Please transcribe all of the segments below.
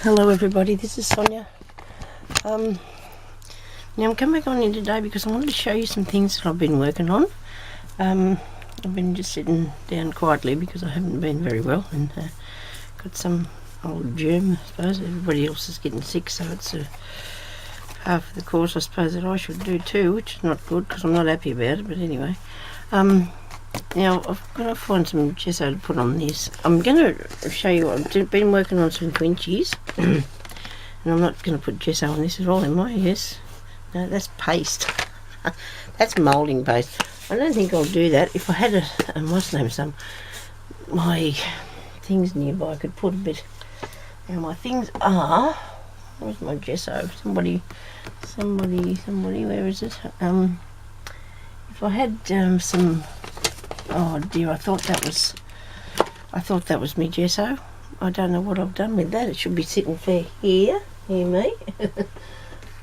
Hello everybody, this is Sonya. Now I'm coming back on in today because I wanted to show you some things that I've been working on. I've been just sitting down quietly because I haven't been very well and got some old germ, I suppose. Everybody else is getting sick, so it's half of the course I suppose that I should do too, which is not good because I'm not happy about it, but anyway. Now I've got to find some gesso to put on this. I'm going to show you, I've been working on some inchies and I'm not going to put gesso on this at all, am I? Yes. No, that's paste. That's moulding paste. I don't think I'll do that. If I had my things nearby, I could put a bit. Now my things are, where's my gesso? Somebody, where is it? If I had some, oh dear, I thought that was me gesso. I don't know what I've done with that. It should be sitting fair here, hear me.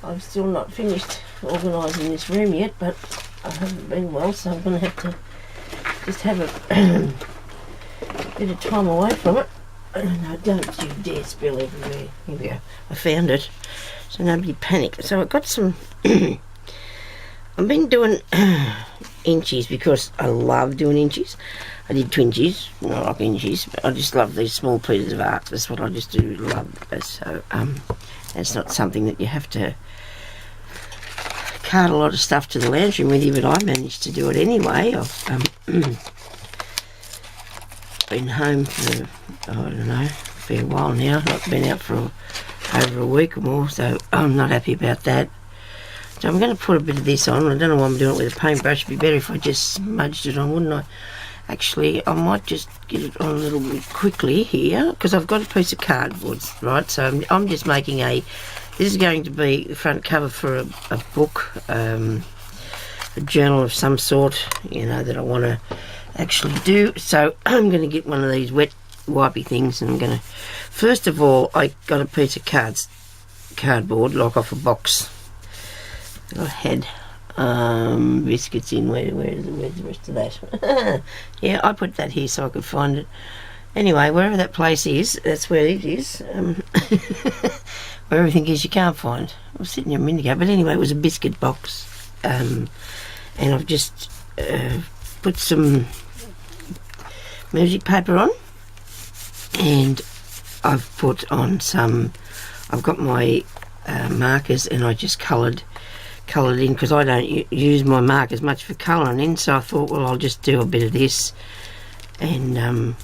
I've still not finished organising this room yet, but I haven't been well, so I'm going to have to just have a bit of time away from it. No, don't you dare spill everywhere. Here we go. I found it, so nobody panic. So I've got some. I've been doing inchies because I love doing inchies. I did twinchies, not like inchies, but I just love these small pieces of art. That's what I just do love. So it's not something that you have to cart a lot of stuff to the lounge room with you, but I managed to do it anyway. I've been home for, I don't know, a fair while now. I've been out for over a week or more, so I'm not happy about that. So I'm going to put a bit of this on. I don't know why I'm doing it with a paintbrush. It'd be better if I just smudged it on, wouldn't I? Actually, I might just get it on a little bit quickly here, because I've got a piece of cardboard, right? So I'm just making this is going to be the front cover for a book, a journal of some sort, you know, that I want to actually do. So I'm going to get one of these wet wipey things, and I'm going to, first of all, I got a piece of cardboard, like off a box. I had biscuits in. Where's the rest of that? Yeah, I put that here so I could find it. Anyway, wherever that place is, that's where it is. Where everything is you can't find. I was sitting here a minute ago, but anyway, it was a biscuit box. And I've just put some music paper on, and I've put on some, I've got my markers, and I just coloured in because I don't use my markers much for colouring in, so I thought, well, I'll just do a bit of this and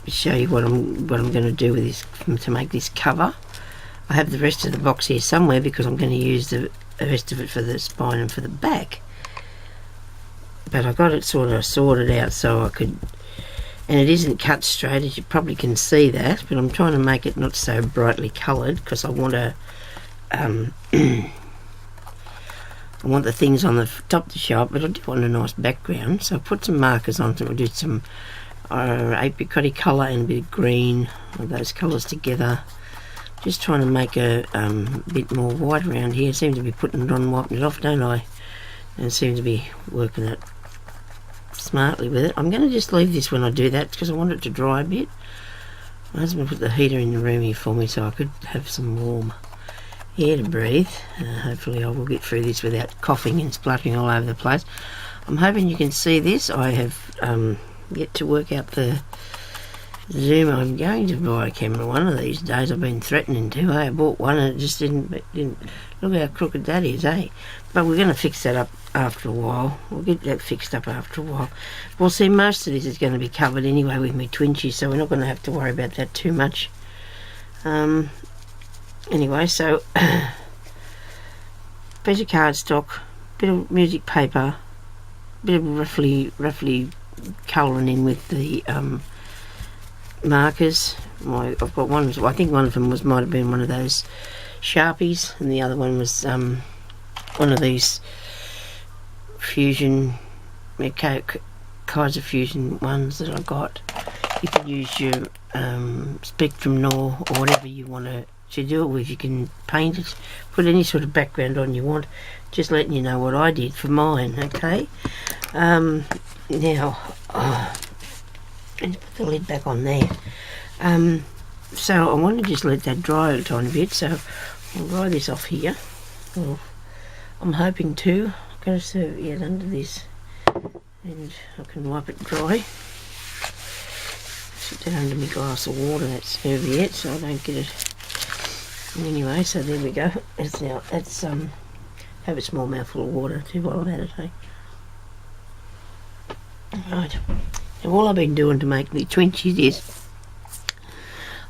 show you what I'm going to do with this to make this cover. I have the rest of the box here somewhere because I'm going to use the rest of it for the spine and for the back, but I got it sort of sorted out so I could, and it isn't cut straight, as you probably can see that, but I'm trying to make it not so brightly coloured because I want to I want the things on the top to show up, but I do want a nice background, so I put some markers on to do some apricot colour and a bit of green, all those colours together. Just trying to make a bit more white around here. I seem to be putting it on, wiping it off, don't I? And seem to be working it smartly with it. I'm going to just leave this when I do that because I want it to dry a bit. My husband put the heater in the room here for me so I could have some warm air to breathe. Hopefully I will get through this without coughing and spluttering all over the place. I'm hoping you can see this. I have yet to work out the zoom. I'm going to buy a camera one of these days. I've been threatening to. I bought one and it just didn't look how crooked that is, eh? But we're going to fix that up after a while. We'll get that fixed up after a while. Well, see, most of this is going to be covered anyway with my twinchies, so we're not going to have to worry about that too much. Anyway, so piece of cardstock, bit of music paper, bit of roughly colouring in with the markers. I've got one. I think one of them might have been one of those Sharpies, and the other one was one of these Fusion, Kaiser Fusion ones that I got. You can use your Spectrum Nor or whatever you want to do it with. You can paint it, put any sort of background on you want. Just letting you know what I did for mine, okay? Now, let's put the lid back on there. so I want to just let that dry a tiny bit, so I'll dry this off here. Well, I'm hoping to. I've got a serviette under this and I can wipe it dry. Sit that under my glass of water, that serviette, so I don't get it. Anyway, so there we go. It's now, that's, have a small mouthful of water too while I'm at it, hey? Right. Now all I've been doing to make the twinchies is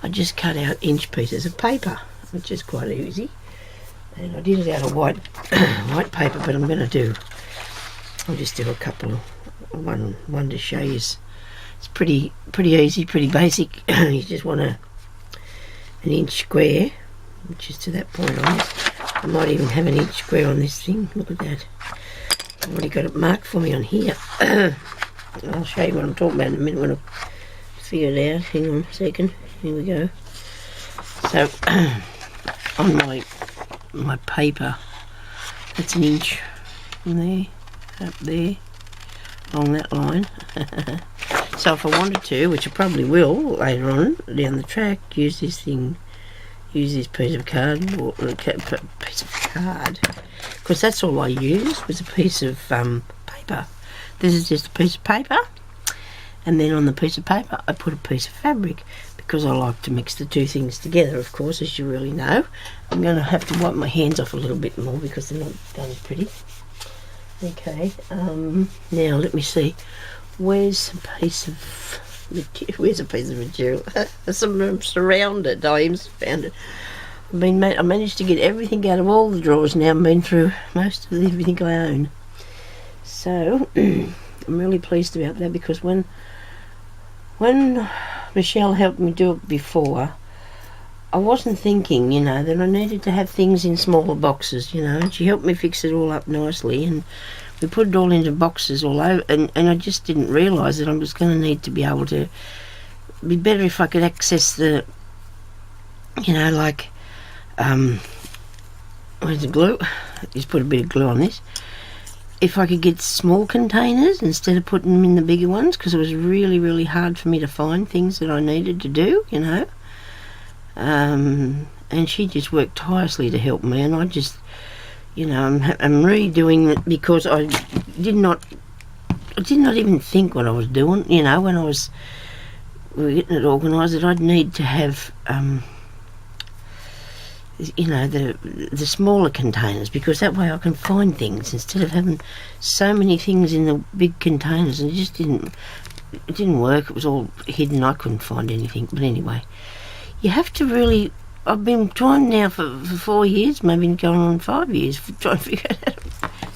I just cut out inch pieces of paper, which is quite easy. And I did it out of white white paper, but I'll just do a couple of one to show you. It's pretty easy, pretty basic. You just want an inch square, which is to that point on this. I might even have an inch square on this thing. Look at that. I've already got it marked for me on here. I'll show you what I'm talking about in a minute when I figure it out. Hang on a second. Here we go. So on my paper, that's an inch from there, up there, along that line. So if I wanted to, which I probably will later on down the track, use this piece of card, or piece of card, because that's all I used was a piece of paper. This is just a piece of paper, and then on the piece of paper I put a piece of fabric, because I like to mix the two things together, of course, as you really know. I'm going to have to wipe my hands off a little bit more because they're not done pretty. Okay, now let me see. Where's a piece of material? I'm surrounded. I found it. I managed to get everything out of all the drawers now. I've been through most of everything I own. So I'm really pleased about that, because when Michelle helped me do it before, I wasn't thinking, that I needed to have things in smaller boxes, and she helped me fix it all up nicely, and we put it all into boxes all over, and I just didn't realise that I was going to need to be able to, be better if I could access the, where's the glue? Just put a bit of glue on this. If I could get small containers instead of putting them in the bigger ones, because it was really, really hard for me to find things that I needed to do, and she just worked tirelessly to help me, and I just, I'm redoing it because I did not even think what I was doing, when we were getting it organised, that I'd need to have, the smaller containers, because that way I can find things instead of having so many things in the big containers, and it didn't work. It was all hidden. I couldn't find anything. But anyway, you have to really, I've been trying now for 4 years, maybe going on 5 years, trying to figure out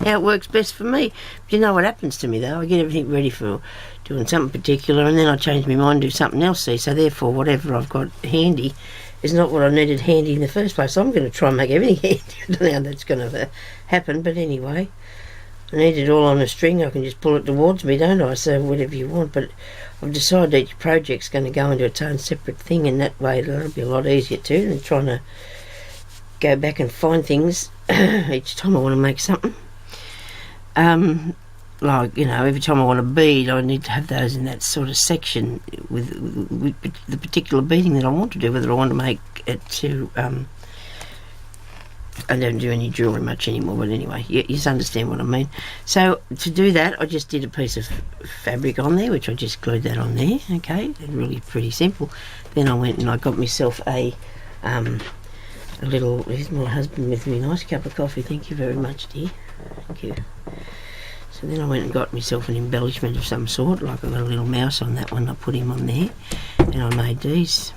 how it works best for me. But you know what happens to me though? I get everything ready for doing something particular, and then I change my mind and do something else, see, so therefore whatever I've got handy is not what I needed handy in the first place. So I'm going to try and make everything handy. I don't know how that's going to happen, but anyway, I need it all on a string. I can just pull it towards me, don't I? So whatever you want, but I've decided each project's going to go into its own separate thing, and that way it'll be a lot easier too than trying to go back and find things each time I want to make something. Every time I want a bead, I need to have those in that sort of section with the particular beading that I want to do, whether I want to make it to, I don't do any jewellery much anymore, but anyway, you understand what I mean. So to do that, I just did a piece of fabric on there, which I just glued that on there, okay, really pretty simple. Then I went and I got myself a little, here's my husband with me, nice cup of coffee, thank you very much, dear, thank you. So then I went and got myself an embellishment of some sort, like I got a little mouse on that one, I put him on there, and I made these,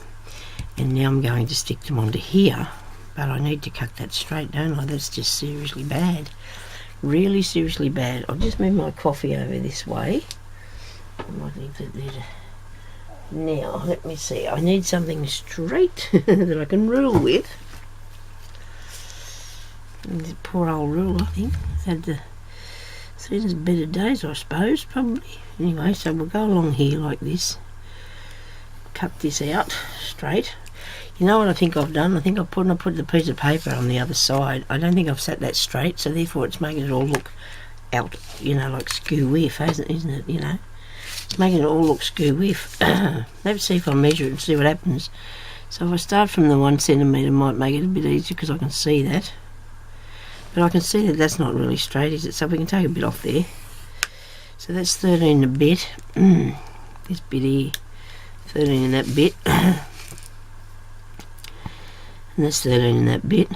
and now I'm going to stick them onto here, but I need to cut that straight, don't I? That's just seriously bad, really seriously bad. I'll just move my coffee over this way. I might need to now, let me see, I need something straight that I can rule with. And this poor old rule, I think, had the seen as better days, I suppose, probably. Anyway, so we'll go along here like this. Cut this out straight. You know what I think I've done? I think I put the piece of paper on the other side. I don't think I've set that straight, so therefore it's making it all look out, like skew-whiff, isn't it, It's making it all look skew-whiff. Let's see if I measure it and see what happens. So if I start from the 1 centimetre, might make it a bit easier because I can see that. But I can see that that's not really straight, is it? So we can take a bit off there. So that's 13 a bit. This bit here, 13 in that bit. And that's 13 in that bit.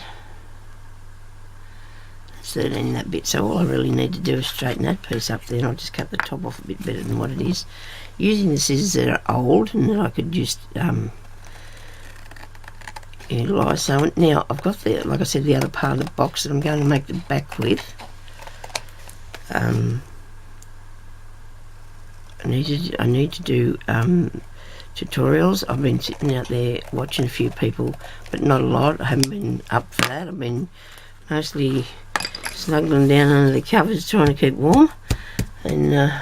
That's 13 in that bit. So all I really need to do is straighten that piece up there, and I'll just cut the top off a bit better than what it is. Using the scissors that are old and that I could just utilise. So now I've got the, like I said, the other part of the box that I'm going to make the back with. I need to do tutorials. I've been sitting out there watching a few people, but not a lot. I haven't been up for that. I've been mostly snuggling down under the covers trying to keep warm, and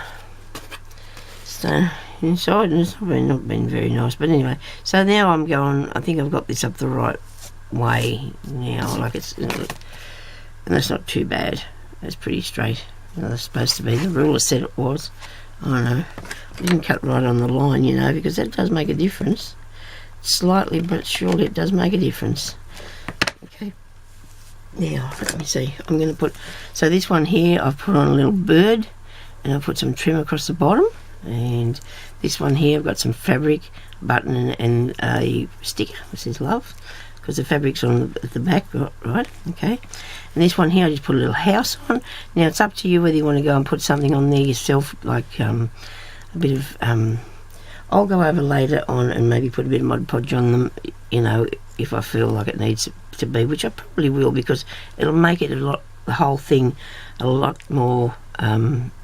so inside, and it's not been very nice. But anyway, so now I'm going, I think I've got this up the right way now, like it's, and that's not too bad. That's pretty straight. That's supposed to be. The ruler said it was. I don't know. I didn't cut right on the line, you know, because that does make a difference. Slightly, but surely it does make a difference. Okay. Now, let me see. I'm going to put, so this one here, I've put on a little bird, and I've put some trim across the bottom. And this one here, I've got some fabric, button, and a sticker. This is love, because the fabric's on the back, right? Okay. And this one here, I just put a little house on. Now it's up to you whether you want to go and put something on there yourself, like a bit of, I'll go over later on and maybe put a bit of Mod Podge on them, you know, if I feel like it needs to be, which I probably will, because it'll make it the whole thing a lot more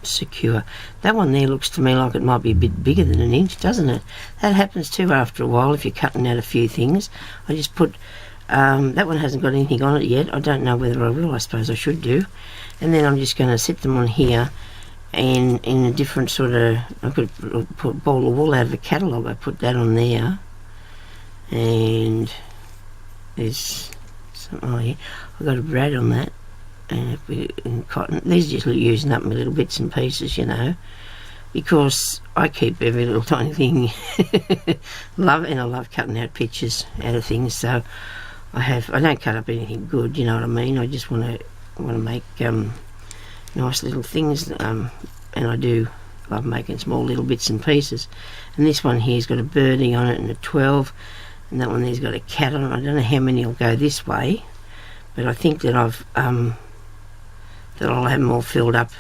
secure. That one there looks to me like it might be a bit bigger than 1 inch, doesn't it? That happens too after a while if you're cutting out a few things. I just put, that one hasn't got anything on it yet. I don't know whether I will. I suppose I should do. And then I'm just going to set them on here, and in a different sort of, I could put a ball of wool out of a catalogue. I put that on there, and there's something on here. I've got a brad on that, and in cotton. These are just using up my little bits and pieces, you know, because I keep every little tiny thing. And I love cutting out pictures out of things. So I don't cut up anything good, you know what I mean. I just want to make nice little things, and I do love making small little bits and pieces. And this one here's got a birdie on it and a 12, and that one there's got a cat on it. I don't know how many will go this way, but I think that I'll have them all filled up.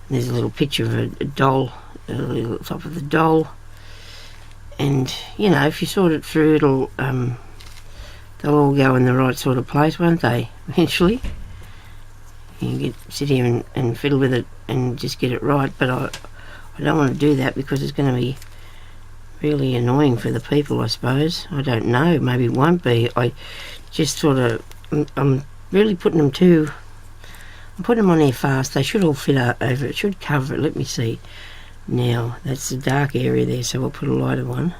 And there's a little picture of a doll, a little top of the doll, and you know, if you sort it through, it'll they'll all go in the right sort of place, won't they, eventually? You sit here and fiddle with it and just get it right, but I don't want to do that because it's going to be really annoying for the people, I suppose. I don't know, maybe it won't be. I just sort of, I'm really putting them too, I'm putting them on there fast. They should all fit over, it should cover it. Let me see. Now, that's the dark area there, so we'll put a lighter one.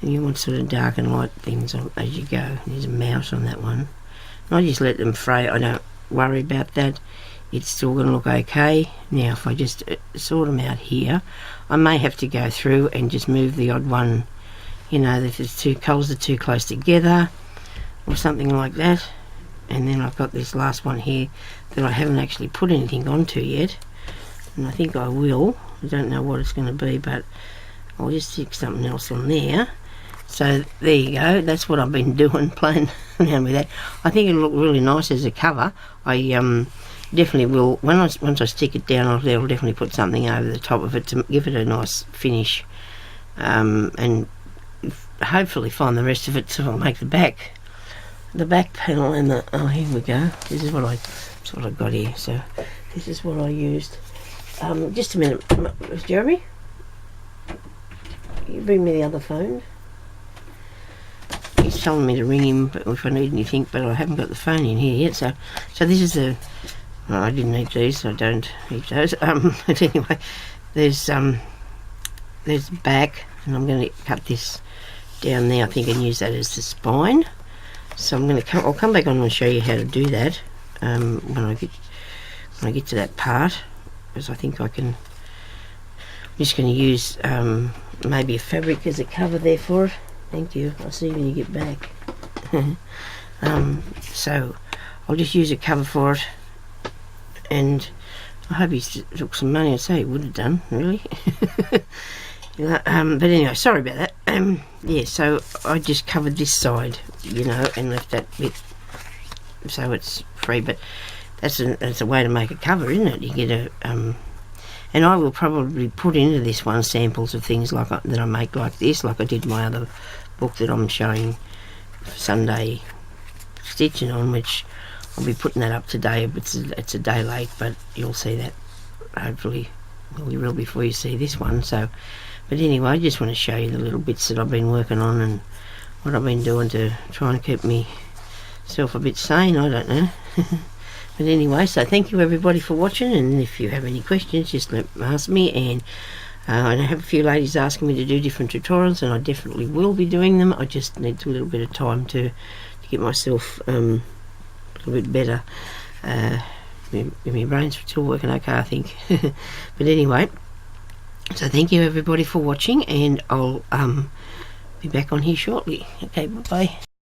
And you want sort of dark and light things as you go. There's a mouse on that one. And I just let them fray. I don't worry about that. It's still going to look okay. Now if I just sort them out here, I may have to go through and just move the odd one, you know, if it's two colours are too close together or something like that. And then I've got this last one here that I haven't actually put anything onto yet, and I think I will. I don't know what it's going to be, but I'll just stick something else on there. So there you go, that's what I've been doing, playing around with that. I think it'll look really nice as a cover. I definitely will, once I stick it down, I'll definitely put something over the top of it to give it a nice finish, and hopefully find the rest of it so I'll make the back panel and the, oh, here we go. This is what I sort of got here, so this is what I used. Just a minute, Jeremy, you bring me the other phone. He's telling me to ring him if I need anything, but I haven't got the phone in here yet. So this is the. Well, I didn't eat these, so I don't eat those. But anyway, there's the back, and I'm going to cut this down there, I think, and use that as the spine. So I'll come back on and show you how to do that when I get to that part, because I think I can. I'm just going to use maybe a fabric as a cover there for it. Thank you. I'll see you when you get back. So I'll just use a cover for it, and I hope he took some money. I'd say he would have done, really. But anyway, sorry about that. Yeah, so I just covered this side, you know, and left that bit so it's free. But that's a way to make a cover, isn't it? You get a and I will probably put into this one samples of things like that I make like this, like I did my other book that I'm showing for Sunday stitching on, which I'll be putting that up today. It's a day late, but you'll see that hopefully you will before you see this one. So, but anyway, I just want to show you the little bits that I've been working on and what I've been doing to try and keep myself a bit sane. I don't know. But anyway, so thank you everybody for watching, and if you have any questions, just ask me. And I have a few ladies asking me to do different tutorials, and I definitely will be doing them. I just need a little bit of time to get myself a little bit better. My brain's still working okay, I think. But anyway, so thank you everybody for watching, and I'll be back on here shortly. Okay, bye bye.